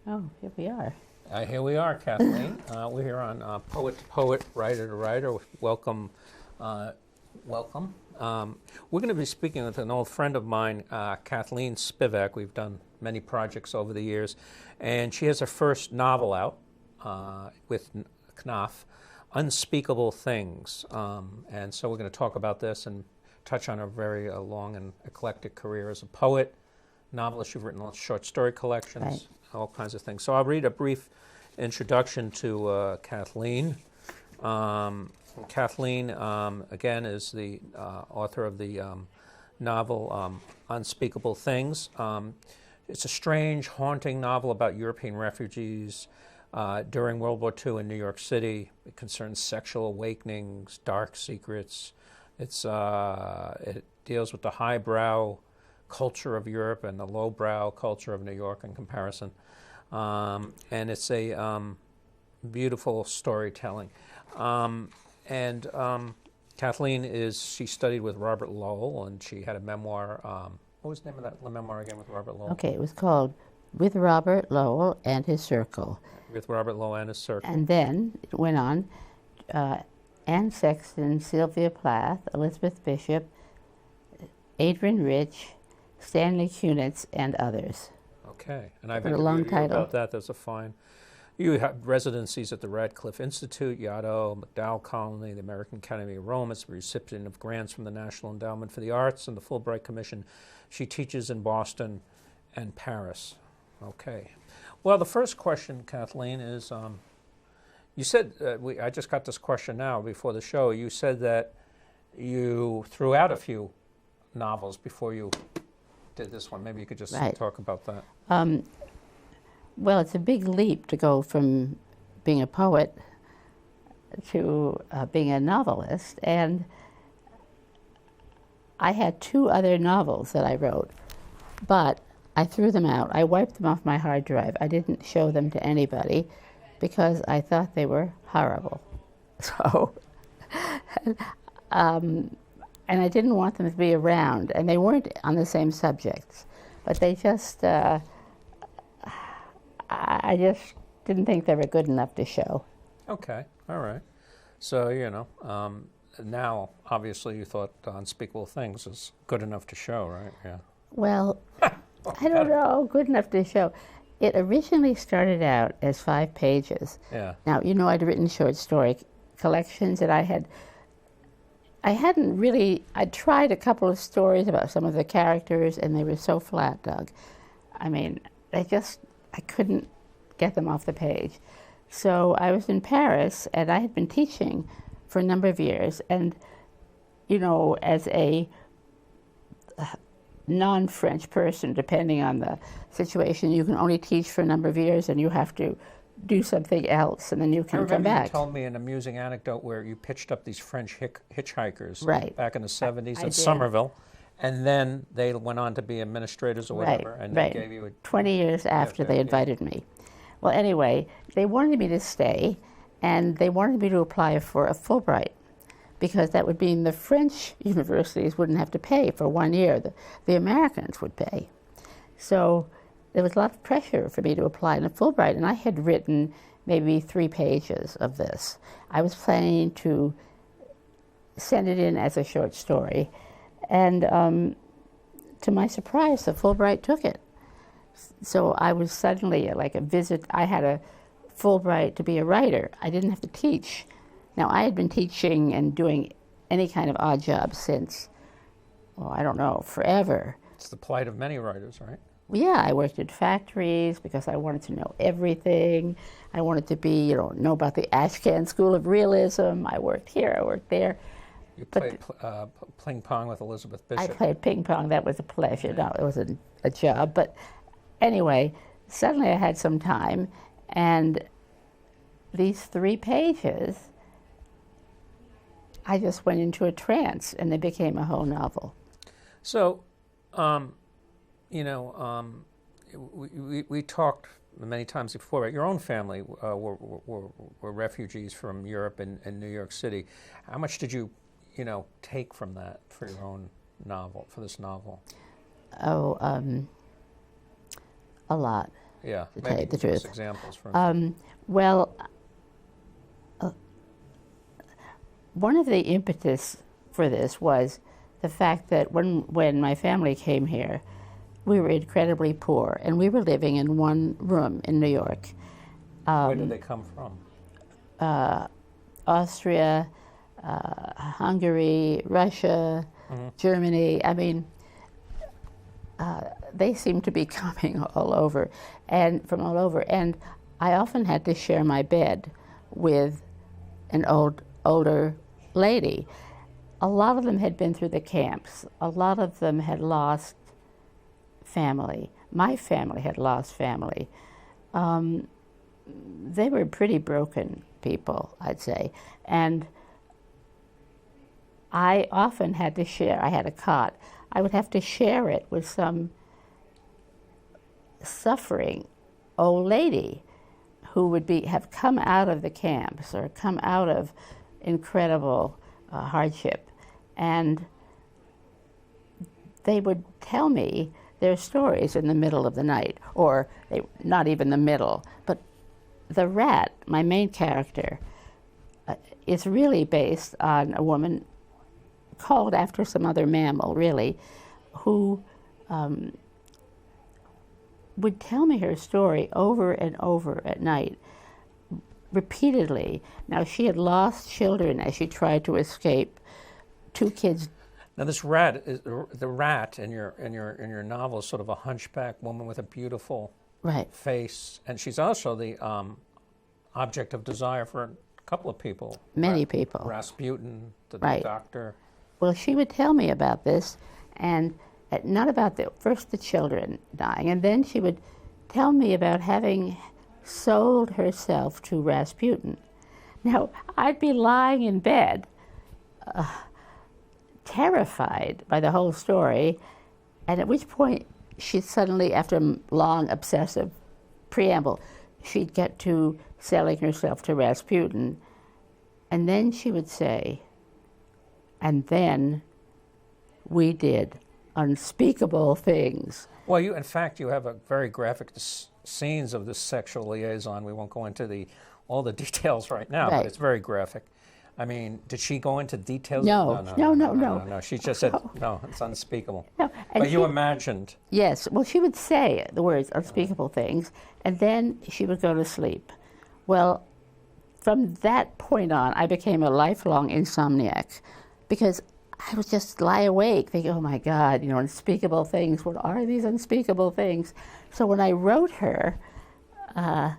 Oh, here we are. Here we are, Kathleen. We're here on Poet to Poet, Writer to Writer. Welcome. Welcome. We're going to be speaking with an old friend of mine, Kathleen Spivack. We've done many projects over the years, and she has her first novel out with Knopf, Unspeakable Things. And so we're going to talk about this and touch on her very long and eclectic career as a poet, novelist. You've written short story collections. Right. All kinds of things. So I'll read a brief introduction to Kathleen. Kathleen, again, is the author of the novel Unspeakable Things. It's a strange, haunting novel about European refugees during World War II in New York City. It concerns sexual awakenings, dark secrets. It deals with the highbrow culture of Europe and the lowbrow culture of New York in comparison. And it's a beautiful storytelling. Kathleen she studied with Robert Lowell, and she had a memoir. What was the name of that memoir again with Robert Lowell? Okay, it was called With Robert Lowell and His Circle. With Robert Lowell and His Circle. And then it went on, Anne Sexton, Sylvia Plath, Elizabeth Bishop, Adrian Rich, Stanley Kunitz, and others. Okay, and I've a long interviewed you title about that. That's a fine. You had residencies at the Radcliffe Institute, Yaddo, MacDowell Colony, the American Academy of Rome. As a recipient of grants from the National Endowment for the Arts and the Fulbright Commission. She teaches in Boston and Paris. Okay. Well, the first question, Kathleen, is you said, I just got this question now before the show. You said that you threw out a few novels before you did this one. Maybe you could just talk about that. Well, it's a big leap to go from being a poet to being a novelist. And I had 2 other novels that I wrote, but I threw them out. I wiped them off my hard drive. I didn't show them to anybody because I thought they were horrible. So, and I didn't want them to be around, and they weren't on the same subjects, but they just, I just didn't think they were good enough to show. Okay, all right. So, now, obviously, you thought Unspeakable Things is good enough to show, right? Yeah. Well, I don't know, good enough to show. It originally started out as 5 pages. Yeah. Now, I'd written short story collections, and I'd tried a couple of stories about some of the characters, and they were so flat, Doug. I mean, I couldn't get them off the page. So I was in Paris, and I had been teaching for a number of years, and, as a non-French person, depending on the situation, you can only teach for a number of years, and you have to do something else, and then you can come back. You told me an amusing anecdote where you pitched up these French hitchhikers back in the 70s in Somerville, and then they went on to be administrators or whatever, and they gave you 20 years after they invited me. Well, anyway, they wanted me to stay, and they wanted me to apply for a Fulbright, because that would mean the French universities wouldn't have to pay for 1 year. The Americans would pay. So there was a lot of pressure for me to apply in a Fulbright, and I had written maybe 3 pages of this. I was planning to send it in as a short story, and to my surprise, the Fulbright took it. So I was suddenly like a visit. I had a Fulbright to be a writer. I didn't have to teach. Now, I had been teaching and doing any kind of odd job since, I don't know, forever. It's the plight of many writers, right? Yeah, I worked at factories because I wanted to know everything. I wanted to be, know about the Ashcan School of Realism. I worked here, I worked there. You played ping pong with Elizabeth Bishop. I played ping pong. That was a pleasure. Yeah. No, it wasn't a job. But anyway, suddenly I had some time, and these 3 pages, I just went into a trance, and they became a whole novel. So, we talked many times before about your own family were refugees from Europe and New York City. How much did you, take from that for your own novel, for this novel? Oh, a lot. Yeah, to tell you maybe the give us truth. examples. For instance. Well, one of the impetus for this was the fact that when my family came here, we were incredibly poor, and we were living in one room in New York. Where did they come from? Austria, Hungary, Russia, Germany. I mean, they seemed to be coming all over, and from all over. And I often had to share my bed with an older lady. A lot of them had been through the camps. A lot of them had lost family. My family had lost family. They were pretty broken people, I'd say. And I often had to share, I had a cot, I would have to share it with some suffering old lady who would have come out of the camps or come out of incredible hardship. And they would tell me their stories in the middle of the night, or not even the middle. But the rat, my main character, is really based on a woman called after some other mammal, really, who would tell me her story over and over at night, repeatedly. Now, she had lost children as she tried to escape. 2 kids. Now, this rat, the rat in your novel is sort of a hunchback woman with a beautiful face, and she's also the object of desire for a couple of people. Many people. Rasputin, the doctor. Well, she would tell me about this, and not about first the children dying, and then she would tell me about having sold herself to Rasputin. Now, I'd be lying in bed, terrified by the whole story, and at which point she'd suddenly, after a long obsessive preamble, she'd get to selling herself to Rasputin, and then she would say, and then we did unspeakable things. Well, in fact, you have a very graphic scenes of this sexual liaison. We won't go into all the details right now, but it's very graphic. I mean, did she go into details? No. She just said, no, it's unspeakable. No. But you imagined. Yes. Well, she would say the words unspeakable things, and then she would go to sleep. Well, from that point on, I became a lifelong insomniac, because I would just lie awake thinking, oh my God, unspeakable things. What are these unspeakable things? So when I wrote her, I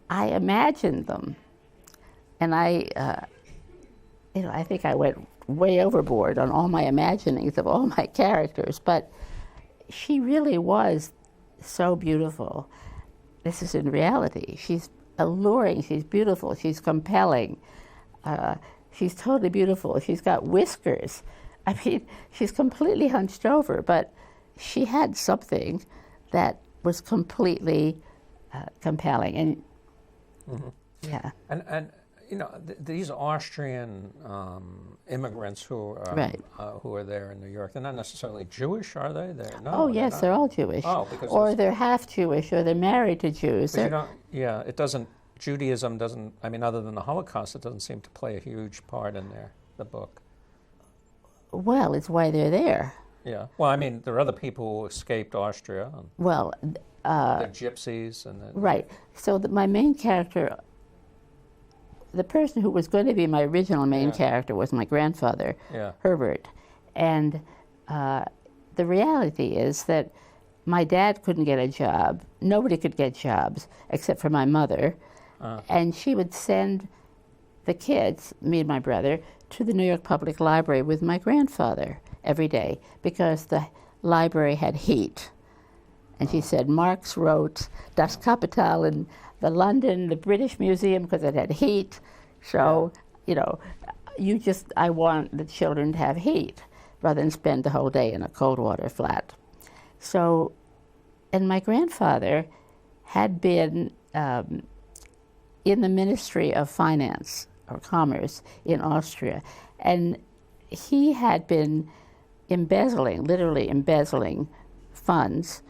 imagined them. And I think I went way overboard on all my imaginings of all my characters, but she really was so beautiful. This is in reality. She's alluring, she's beautiful, she's compelling. She's totally beautiful. She's got whiskers. I mean, she's completely hunched over, but she had something that was completely compelling. And yeah. And these Austrian immigrants who are there in New York, they're not necessarily Jewish, are they? No, oh, yes, they're all Jewish. Oh, because or they're half Jewish, or they're married to Jews. It doesn't. Judaism doesn't. I mean, other than the Holocaust, it doesn't seem to play a huge part in the book. Well, it's why they're there. Yeah. Well, I mean, there are other people who escaped Austria. Well, the gypsies and right. So my main character, the person who was going to be my original main character, was my grandfather, Herbert, and the reality is that my dad couldn't get a job. Nobody could get jobs except for my mother, and she would send the kids, me and my brother, to the New York Public Library with my grandfather every day because the library had heat. And she said Marx wrote Das Kapital in the British Museum because it had heat. So, I want the children to have heat rather than spend the whole day in a cold water flat. So, and my grandfather had been in the Ministry of Finance or Commerce in Austria, and he had been literally embezzling funds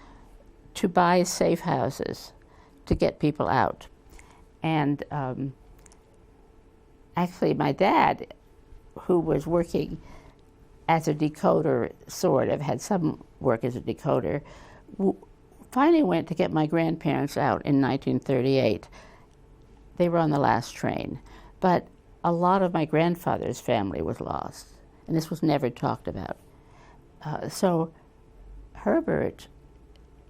to buy safe houses to get people out. And actually, my dad, who was working as a decoder, sort of, had some work as a decoder, finally went to get my grandparents out in 1938. They were on the last train. But a lot of my grandfather's family was lost, and this was never talked about. So Herbert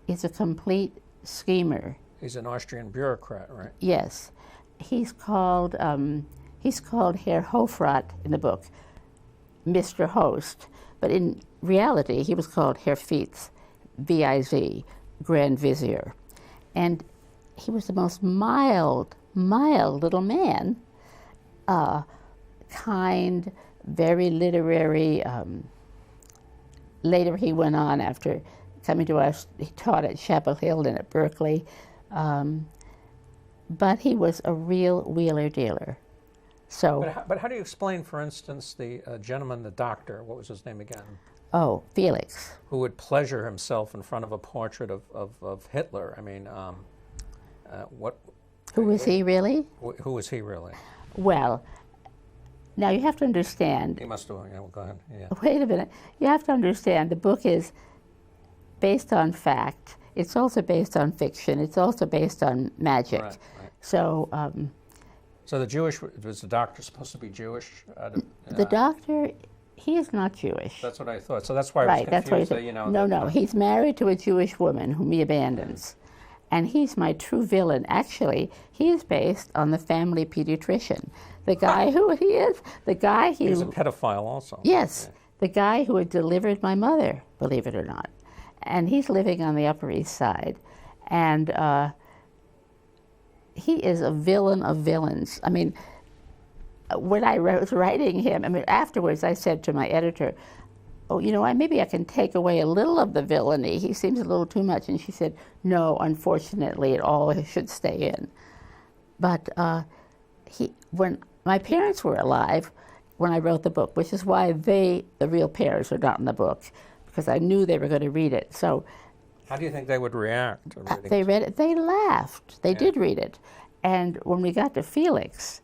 is a complete schemer. He's an Austrian bureaucrat, right? Yes. He's called Herr Hofrat in the book, Mr. Host, but in reality he was called Herr Viz, V-I-Z, Grand Vizier. And he was the most mild little man, kind, very literary. Later he went on, after coming to us, he taught at Chapel Hill and at Berkeley. But he was a real wheeler dealer. So, but how do you explain, for instance, the gentleman, the doctor, what was his name again? Oh, Felix. Who would pleasure himself in front of a portrait of Hitler. I mean, what? Who was he really? Who was he really? Well, now you have to understand. He must have, yeah, well, go ahead. Yeah. Wait a minute. You have to understand the book is based on fact. It's also based on fiction. It's also based on magic. Right. So. So was the doctor supposed to be Jewish? The doctor, he is not Jewish. That's what I thought. So that's why I was confused. That's why no. He's married to a Jewish woman whom he abandons. And he's my true villain. Actually, he is based on the family pediatrician. The guy who he is, the guy who... He's a pedophile also. Yes, the guy who had delivered my mother, believe it or not. And he's living on the Upper East Side. And he is a villain of villains. I mean, when I was writing him, afterwards I said to my editor, oh, maybe I can take away a little of the villainy. He seems a little too much. And she said, no, unfortunately, it all should stay in. But when my parents were alive, when I wrote the book, which is why the real parents are not in the book, because I knew they were going to read it. So, how do you think they would react to reading they read it. They laughed. They did read it. And when we got to Felix,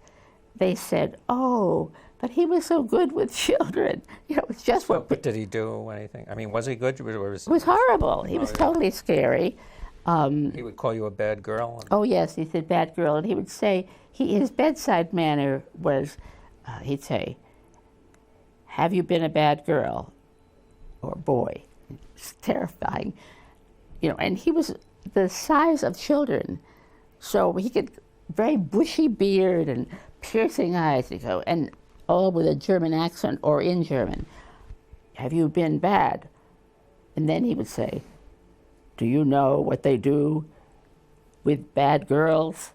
they said, oh, but he was so good with children. It's just what... But did he do anything? I mean, was he good? Or it was horrible. He was totally scary. He would call you a bad girl? Oh, yes, he said bad girl. And he would say, his bedside manner was, he'd say, have you been a bad girl or boy? It's terrifying. And he was the size of children. So he could, very bushy beard and piercing eyes, and all with a German accent or in German. Have you been bad? And then he would say, do you know what they do with bad girls?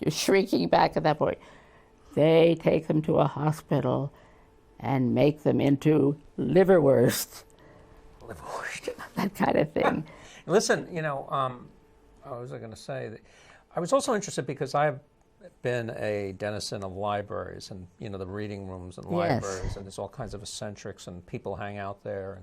You're shrinking back at that point. They take them to a hospital and make them into liverwurst. Liverwurst. That kind of thing. Listen, what was I going to say? I was also interested because I've been a denizen of libraries and, the reading rooms and libraries, and there's all kinds of eccentrics and people hang out there.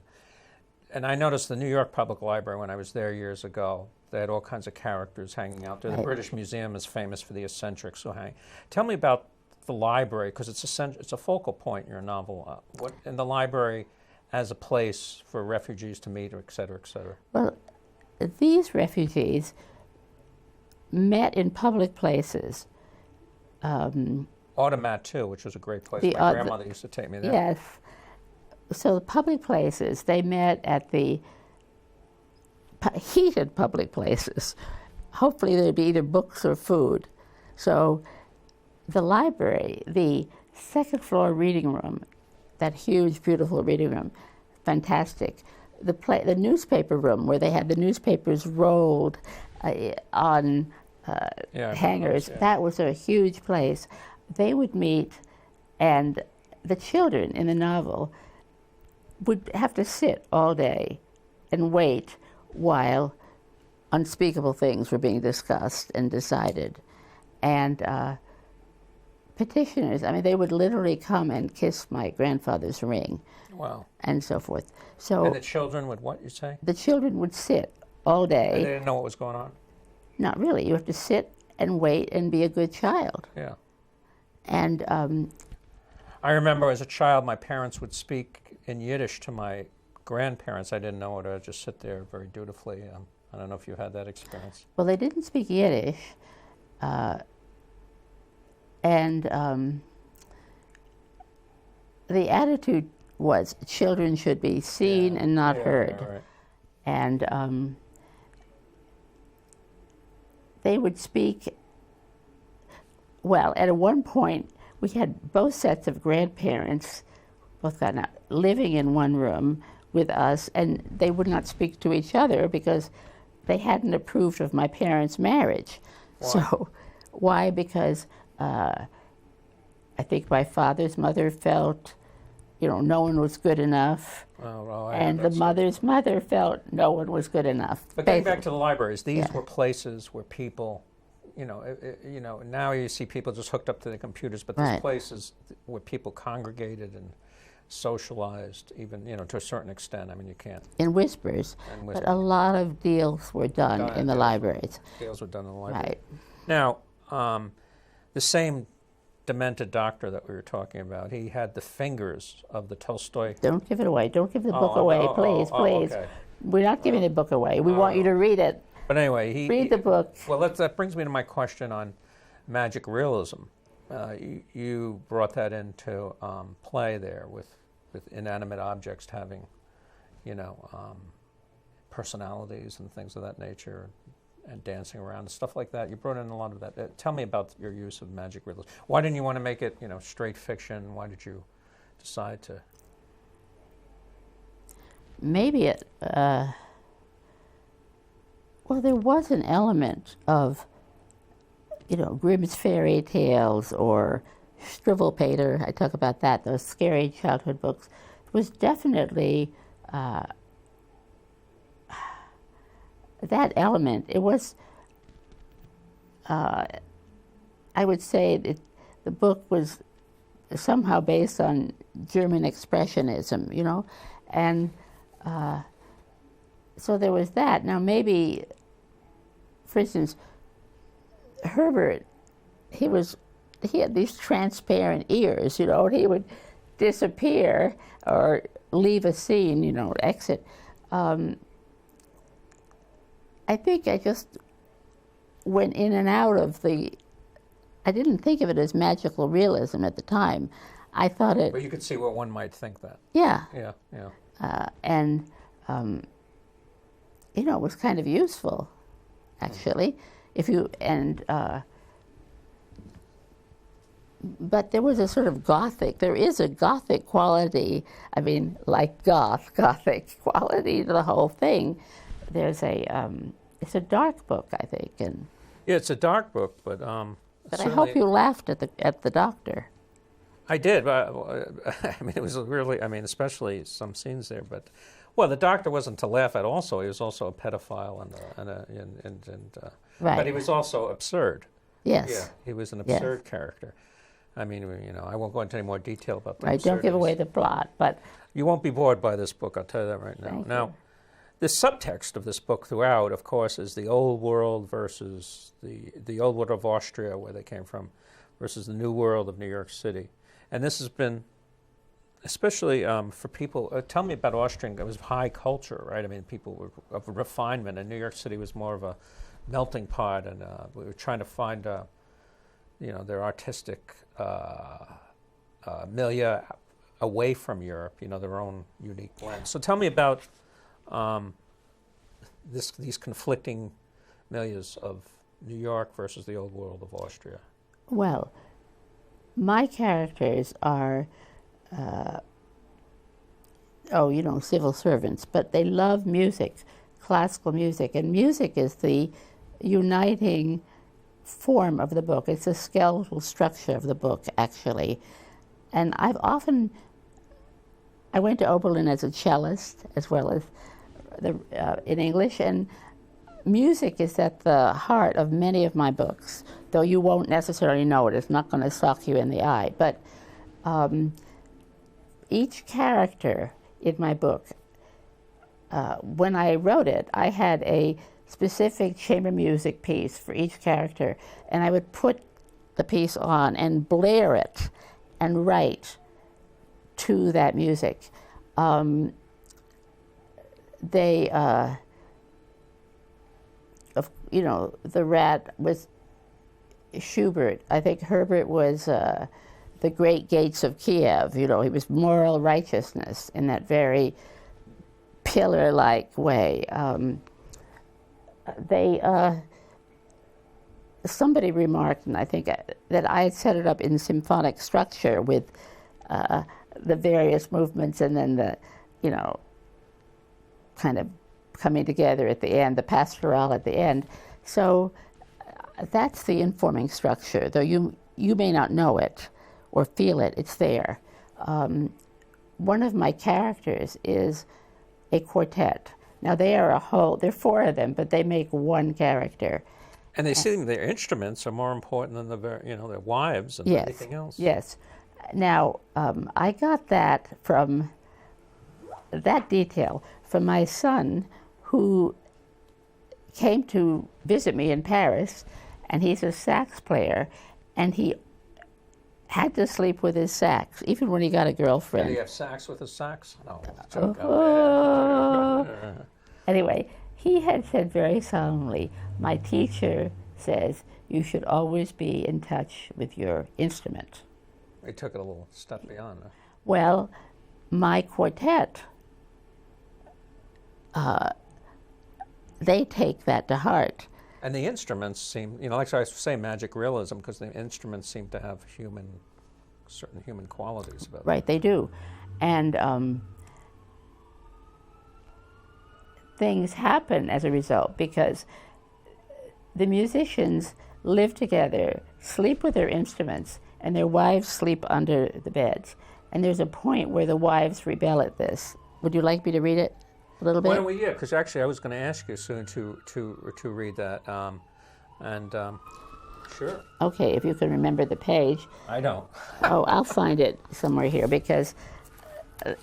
And I noticed the New York Public Library when I was there years ago, they had all kinds of characters hanging out there. The British Museum is famous for the eccentrics who hang. Tell me about the library, because it's a focal point in your novel. What in the library as a place for refugees to meet, or et cetera, et cetera? Well, these refugees met in public places. Automat, too, which was a great place. My grandmother used to take me there. Yes. So the public places, they met at the heated public places. Hopefully there'd be either books or food. So the library, the second floor reading room, that huge, beautiful reading room, fantastic. The newspaper room where they had the newspapers rolled on hangers, that was a huge place. They would meet, and the children in the novel would have to sit all day and wait while unspeakable things were being discussed and decided. And petitioners, they would literally come and kiss my grandfather's ring. Wow. And so forth. So and the children would what, you say? The children would sit all And they day. didn't know what was going on? Not really. You have to sit and wait and be a good child. Yeah. And I remember as a child, my parents would speak in Yiddish to my grandparents. I didn't know it. I'd just sit there very dutifully. I don't know if you had that experience. well, they didn't speak Yiddish, and the attitude was children should be seen and not heard. Right. And they would speak, well, at one point, we had both sets of grandparents, both gotten out, living in one room with us, and they would not speak to each other because they hadn't approved of my parents' marriage. Why? So, why? Because I think my father's mother felt, no one was good enough. And the mother's mother felt no one was good enough. But getting back to the libraries, these were places where people, now you see people just hooked up to the computers, but these places where people congregated and socialized, even, to a certain extent. I mean, you can't. In whispers. But a lot of deals were done in the libraries. Deals were done in the library. Right. Now, the same demented doctor that we were talking about, he had the fingers of the Tolstoy. Don't give it away. Don't give the book away, please. Okay. We're not giving the book away. We want you to read it. But anyway, read the book. Well, that brings me to my question on magic realism. You brought that into play there with inanimate objects having, personalities and things of that nature, and dancing around and stuff like that. You brought in a lot of that. Tell me about your use of magic realism. Why didn't you want to make it, straight fiction? Why did you decide to? Maybe it. Well, there was an element of, Grimm's fairy tales or Struwwelpeter. I talk about that. Those scary childhood books. It was definitely that element. It was, I would say that the book was somehow based on German Expressionism, and so there was that. Now maybe, for instance, Herbert, he had these transparent ears, and he would disappear or leave a scene, exit. I think I just went in and out of I didn't think of it as magical realism at the time. I thought it... But you could see what one might think that. Yeah. Yeah. And, it was kind of useful, actually. But there was a sort of there is a Gothic quality, like Gothic quality to the whole thing. There's it's a dark book, I think, and yeah, it's a dark book, but I hope you laughed at the doctor. I did, but it was really, especially some scenes there. But the doctor wasn't to laugh at. Also, he was also a pedophile Right. But he was also absurd. Yes. Yeah, he was an absurd character. I won't go into any more detail about that. Right. Don't give away the plot, but you won't be bored by this book. I'll tell you that right now. Thank Now, you. the subtext of this book throughout, of course, is the old world versus the old world of Austria, where they came from, versus the new world of New York City. And this has been, especially for people, tell me about Austrian, it was high culture, right? People were of refinement, and New York City was more of a melting pot, and we were trying to find, their artistic milieu away from Europe, their own unique blend. So tell me about these conflicting milieus of New York versus the old world of Austria. Well, my characters are, civil servants, but they love music, classical music, and music is the uniting form of the book. It's the skeletal structure of the book, actually. And I went to Oberlin as a cellist, as well as in English, and music is at the heart of many of my books, though you won't necessarily know it. It's not going to sock you in the eye. But each character in my book when I wrote it, I had a specific chamber music piece for each character, and I would put the piece on and blare it and write to that music. The Rat was Schubert. I think Herbert was the Great Gates of Kiev. He was moral righteousness in that very pillar-like way. Somebody remarked, and I think that I had set it up in symphonic structure with the various movements, and then the, kind of coming together at the end, the pastoral at the end. So that's the informing structure, though you may not know it or feel it, it's there. One of my characters is a quartet. Now there are four of them, but they make one character. And they seem their instruments are more important than their wives and everything else. Yes. Now, I got that detail from my son, who came to visit me in Paris, and he's a sax player, and he had to sleep with his sax, even when he got a girlfriend. Did he have sax with his sax? No. Anyway, he had said very solemnly, my teacher says you should always be in touch with your instrument. He took it a little step beyond that. Well, my quartet, they take that to heart. And the instruments seem, like I say, magic realism, because the instruments seem to have certain human qualities about them. Right, they do. And things happen as a result, because the musicians live together, sleep with their instruments, and their wives sleep under the beds. And there's a point where the wives rebel at this. Would you like me to read it a little bit? Why don't we? Yeah, because actually I was going to ask you soon to read that. Sure. Okay, if you can remember the page. I don't. Oh, I'll find it somewhere here, because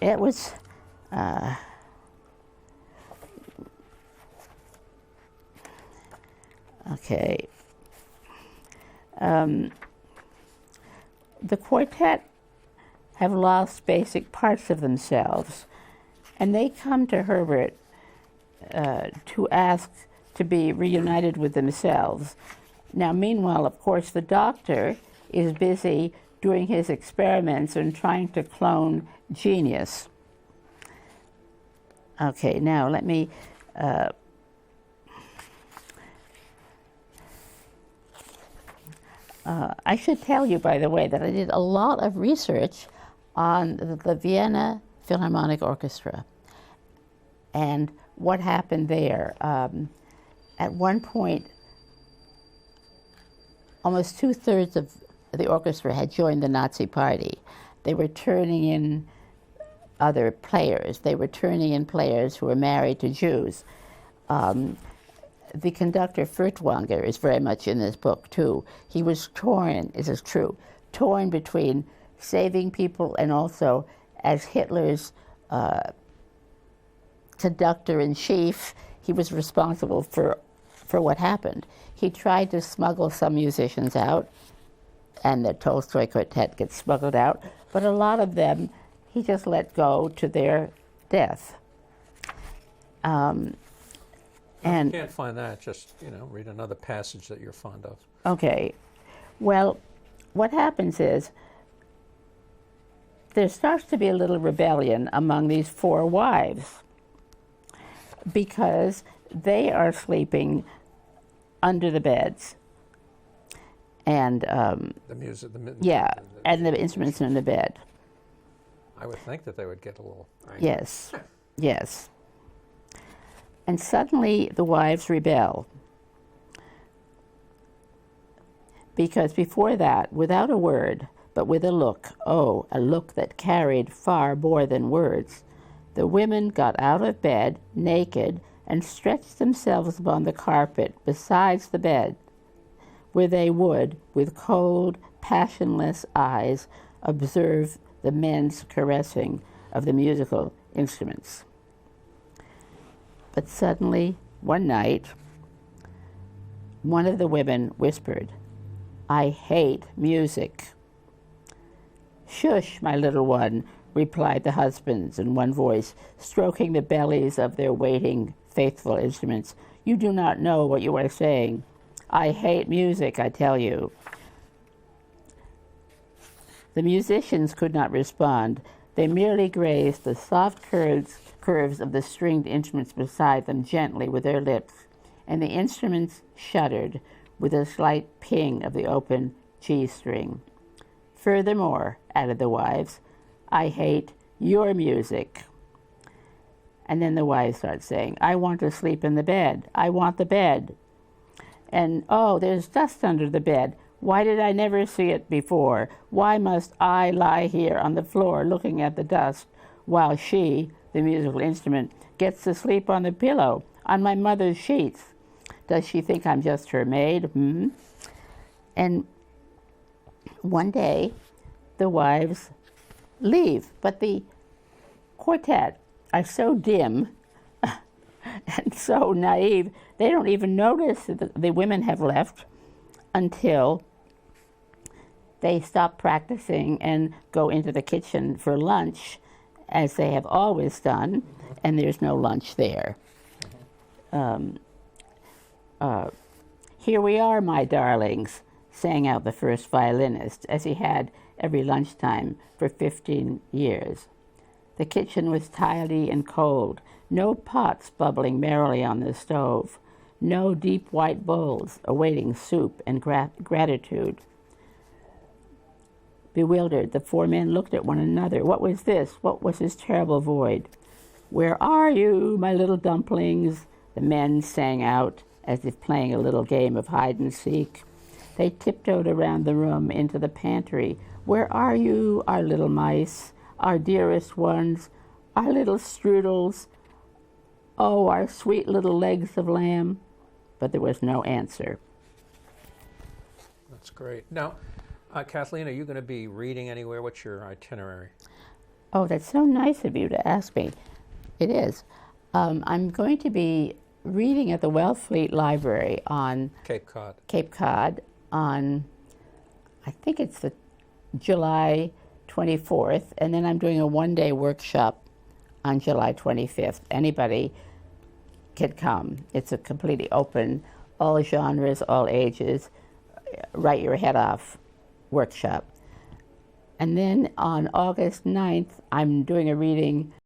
it was... Okay. The quartet have lost basic parts of themselves, and they come to Herbert to ask to be reunited with themselves. Now, meanwhile, of course, the doctor is busy doing his experiments and trying to clone genius. Okay, now let me... I should tell you, by the way, that I did a lot of research on the Vienna Philharmonic Orchestra and what happened there. At one point, almost 2/3 of the orchestra had joined the Nazi Party. They were turning in other players. They were turning in players who were married to Jews. The conductor Furtwanger is very much in this book too. He was torn, this is true, torn between saving people and also as Hitler's conductor-in-chief, he was responsible for what happened. He tried to smuggle some musicians out, and the Tolstoy Quartet gets smuggled out, but a lot of them he just let go to their death. And you can't find that, just, read another passage that you're fond of. Okay. Well, what happens is there starts to be a little rebellion among these four wives because they are sleeping under the beds. And the music, and the instruments in the bed. I would think that they would get a little angry. Yes, yes. And suddenly the wives rebel. Because before that, without a word, but with a look, a look that carried far more than words, the women got out of bed, naked, and stretched themselves upon the carpet besides the bed, where they would, with cold, passionless eyes, observe the men's caressing of the musical instruments. But suddenly, one night, one of the women whispered, "I hate music." "Shush, my little one," replied the husbands in one voice, stroking the bellies of their waiting, faithful instruments. "You do not know what you are saying. I hate music, I tell you." The musicians could not respond. They merely grazed the soft curves of the stringed instruments beside them gently with their lips, and the instruments shuddered with a slight ping of the open G string. "Furthermore," added the wives, "I hate your music." And then the wives start saying, "I want to sleep in the bed. I want the bed." And, "Oh, there's dust under the bed. Why did I never see it before? Why must I lie here on the floor looking at the dust while she," the musical instrument, "gets to sleep on the pillow, on my mother's sheets? Does she think I'm just her maid? And one day, the wives leave, but the quartet are so dim and so naive, they don't even notice that the women have left until they stop practicing and go into the kitchen for lunch, as they have always done, and there's no lunch there. "Here we are, my darlings," sang out the first violinist, as he had every lunchtime for 15 years. The kitchen was tidy and cold, no pots bubbling merrily on the stove, no deep white bowls awaiting soup and gratitude. Bewildered, the four men looked at one another. What was this? What was this terrible void? "Where are you, my little dumplings?" the men sang out, as if playing a little game of hide and seek. They tiptoed around the room into the pantry. "Where are you, our little mice, our dearest ones, our little strudels? Oh, our sweet little legs of lamb." But there was no answer. That's great. Now, Kathleen, are you going to be reading anywhere? What's your itinerary? Oh, that's so nice of you to ask me. It is. I'm going to be reading at the Wellfleet Library on Cape Cod on, I think it's the July 24th, and then I'm doing a one-day workshop on July 25th. Anybody can come. It's a completely open, all genres, all ages, write your head off workshop. And then on August 9th, I'm doing a reading